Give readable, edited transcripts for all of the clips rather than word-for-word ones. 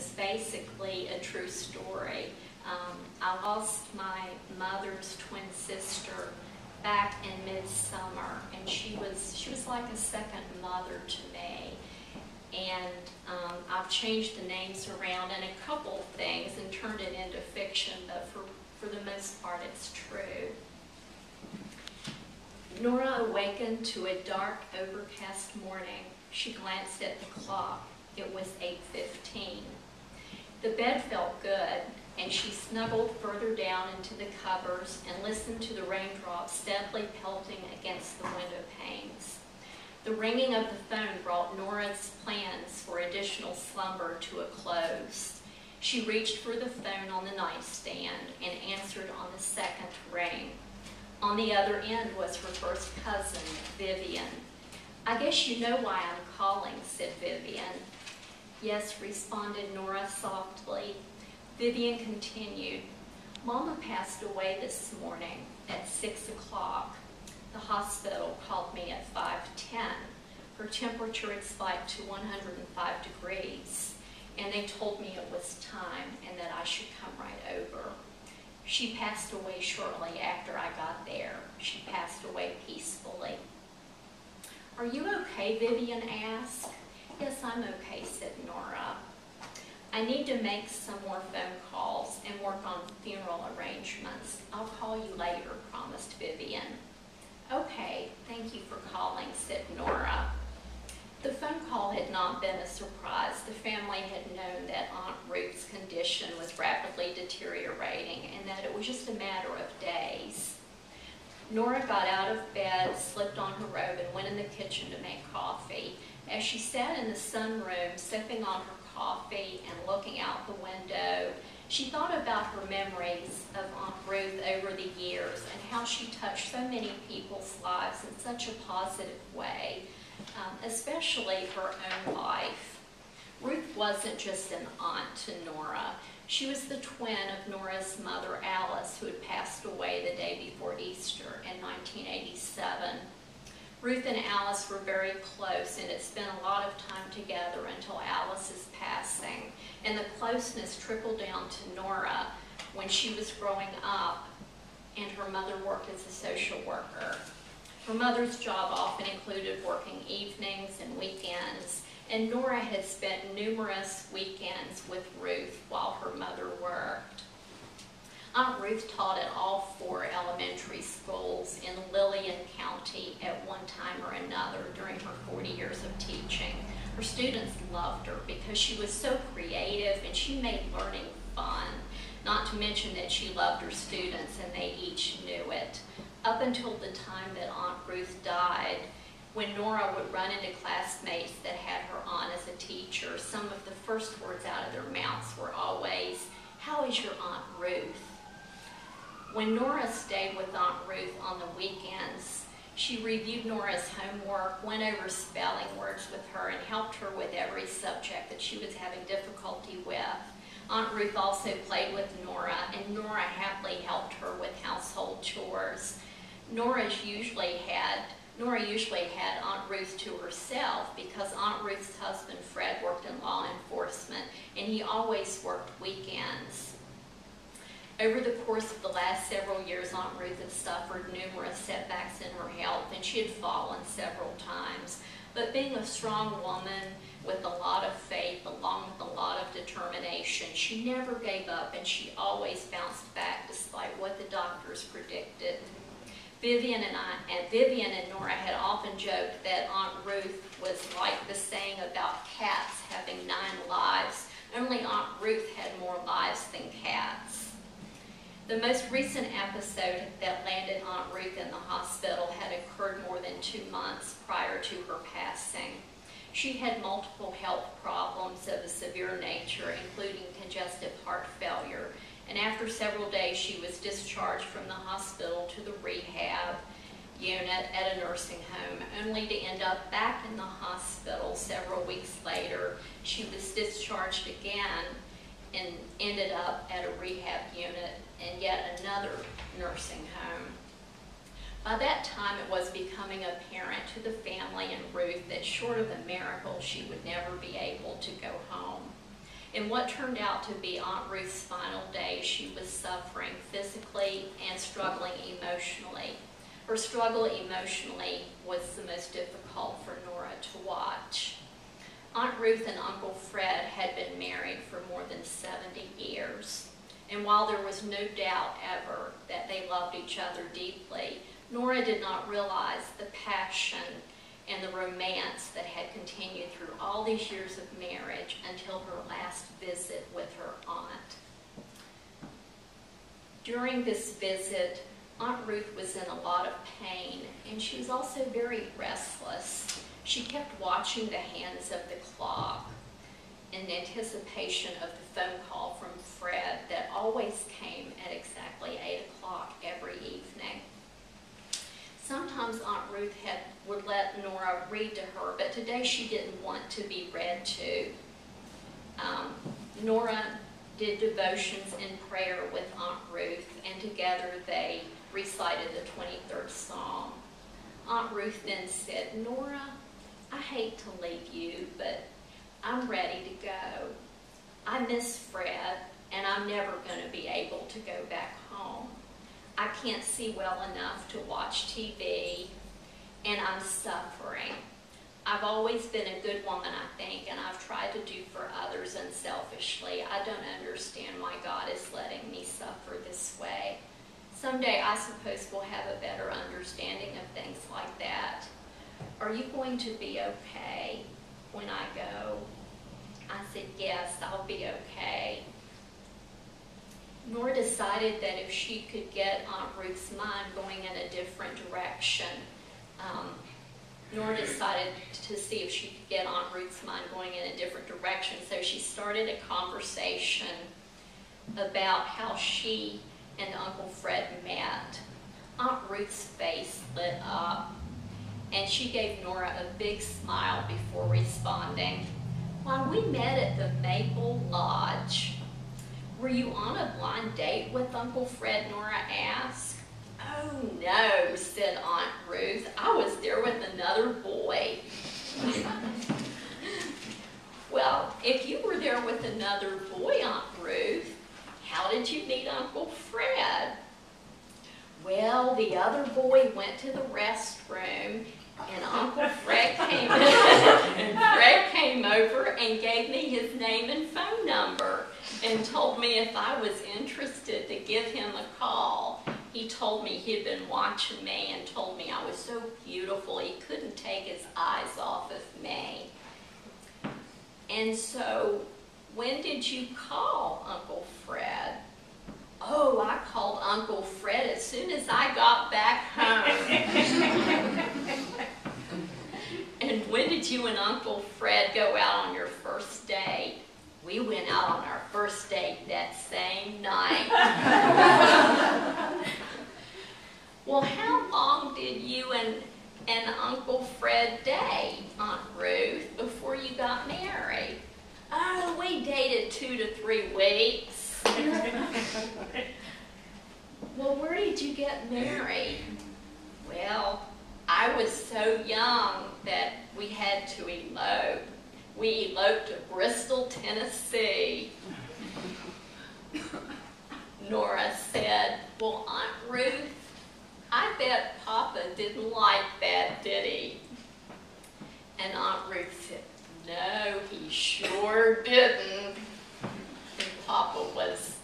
is basically a true story. I lost my mother's twin sister back in midsummer, and she was like a second mother to me. And I've changed the names around and a couple of things and turned it into fiction, but for the most part it's true. Nora awakened to a dark, overcast morning. She glanced at the clock. It was 8:15. The bed felt good, and she snuggled further down into the covers and listened to the raindrops steadily pelting against the window panes. The ringing of the phone brought Nora's plans for additional slumber to a close. She reached for the phone on the nightstand and answered on the second ring. On the other end was her first cousin, Vivian. "I guess you know why I'm calling," said Vivian. "Yes," responded Nora softly. Vivian continued, "Mama passed away this morning at 6 o'clock. The hospital called me at 5:10. Her temperature had spiked to 105 degrees, and they told me it was time and that I should come right over. She passed away shortly after I got there. She passed away peacefully." "Are you okay?" Vivian asked. "Yes, I'm okay," said Nora. "I need to make some more phone calls and work on funeral arrangements. I'll call you later," promised Vivian. "Okay, thank you for calling," said Nora. The phone call had not been a surprise. The family had known that Aunt Ruth's condition was rapidly deteriorating and that it was just a matter of days. Nora got out of bed, slipped on her robe, and went in the kitchen to make coffee. As she sat in the sunroom, sipping on her coffee and looking out the window, she thought about her memories of Aunt Ruth over the years and how she touched so many people's lives in such a positive way, especially her own life. Ruth wasn't just an aunt to Nora. She was the twin of Nora's mother, Alice, who had passed away the day before Easter in 1987. Ruth and Alice were very close, and had spent a lot of time together until Alice's passing. And the closeness trickled down to Nora when she was growing up, and her mother worked as a social worker. Her mother's job often included working evenings and weekends, and Nora had spent numerous weekends with Ruth while her mother worked. Aunt Ruth taught at all 4 elementary schools in Lillian County at one time or another during her 40 years of teaching. Her students loved her because she was so creative and she made learning fun, not to mention that she loved her students and they each knew it. Up until the time that Aunt Ruth died, when Nora would run into classmates that had her on as a teacher, some of the first words out of their mouths were always, "How is your Aunt Ruth?" When Nora stayed with Aunt Ruth on the weekends, she reviewed Nora's homework, went over spelling words with her, and helped her with every subject that she was having difficulty with. Aunt Ruth also played with Nora, and Nora happily helped her with household chores. Nora usually had Aunt Ruth to herself because Aunt Ruth's husband, Fred, worked in law enforcement, and he always worked weekends. Over the course of the last several years, Aunt Ruth had suffered numerous setbacks in her health, and she had fallen several times. But being a strong woman with a lot of faith, along with a lot of determination, she never gave up, and she always bounced back despite what the doctors predicted. Vivian and Nora had often joked that Aunt Ruth was like the saying about cats having 9 lives, only Aunt Ruth had more lives than cats. The most recent episode that landed Aunt Ruth in the hospital had occurred more than 2 months prior to her passing. She had multiple health problems of a severe nature, including congestive heart failure, and after several days she was discharged from the hospital to the rehab unit at a nursing home, only to end up back in the hospital several weeks later. She was discharged again and ended up at a rehab unit in yet another nursing home. By that time, it was becoming apparent to the family and Ruth that short of a miracle, she would never be able to go home. In what turned out to be Aunt Ruth's final day, she was suffering physically and struggling emotionally. Her struggle emotionally was the most difficult for Nora to watch. Aunt Ruth and Uncle Fred had been married for more than 70 years. And while there was no doubt ever that they loved each other deeply, Nora did not realize the passion and the romance that had continued through all these years of marriage until her last visit with her aunt. During this visit, Aunt Ruth was in a lot of pain, and she was also very restless. She kept watching the hands of the clock in anticipation of the phone call from Fred that always came at exactly 8 o'clock every evening. Sometimes Aunt Ruth would let Nora read to her, but today she didn't want to be read to. Nora did devotions in prayer with Aunt Ruth, and together they recited the 23rd Psalm. Aunt Ruth then said, "Nora, I hate to leave you, but I'm ready to go. I miss Fred, and I'm never going to be able to go back home. I can't see well enough to watch TV, and I'm suffering. I've always been a good woman, I think, and I've tried to do for others unselfishly. I don't understand why God is letting me suffer this way. Someday I suppose we'll have a better understanding of things like that. Are you going to be okay when I go?" I said, "Yes, I'll be okay." Nora decided that if she could get Aunt Ruth's mind going in a different direction, Nora decided to see if she could get Aunt Ruth's mind going in a different direction. So she started a conversation about how she and Uncle Fred met. Aunt Ruth's face lit up, and she gave Nora a big smile before responding. "Why, we met at the Maple Lodge." "Were you on a blind date with Uncle Fred?" Nora asked. "Oh, no," said Aunt Ruth. "I was there with another boy." "Well, if you were there with another boy, Aunt Ruth, how did you meet Uncle Fred?" "Well, the other boy went to the restroom, and Uncle Fred came over and gave me his name and phone number and told me if I was interested to give him a call. He told me he'd been watching me and told me I was so beautiful he couldn't take his eyes off of me. And so, when did you call Uncle Fred?" "Oh, I called Uncle Fred as soon as I got back home." "And when did you and Uncle Fred go out on your first date?" "We went out on our first date that same night." "Well, how long did you and Uncle Fred date, Aunt Ruth, before you got married?" "Oh, we dated 2 to 3 weeks." "Well, where did you get married?" "Well, I was so young that we had to elope. We eloped to Bristol, Tennessee." Nora said, "Well, Aunt Ruth, I bet Papa didn't like that, did he?" And Aunt Ruth said, "No, he sure didn't." And Papa was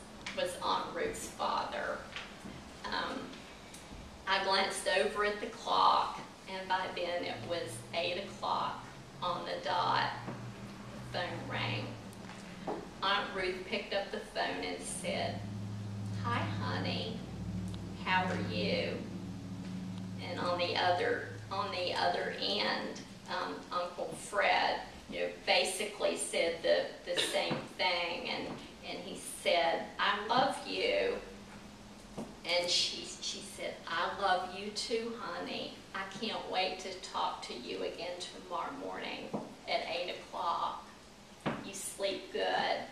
Aunt Ruth's father. I glanced over at the clock, and by then it was 8 o'clock on the dot. The phone rang. Aunt Ruth picked up the phone and said, "Hi, honey. How are you?" And on the other end, Uncle Fred, basically said the same thing, and he said, "I love you." And she said, "I love you too, honey. I can't wait to talk to you again tomorrow morning at 8 o'clock. You sleep good."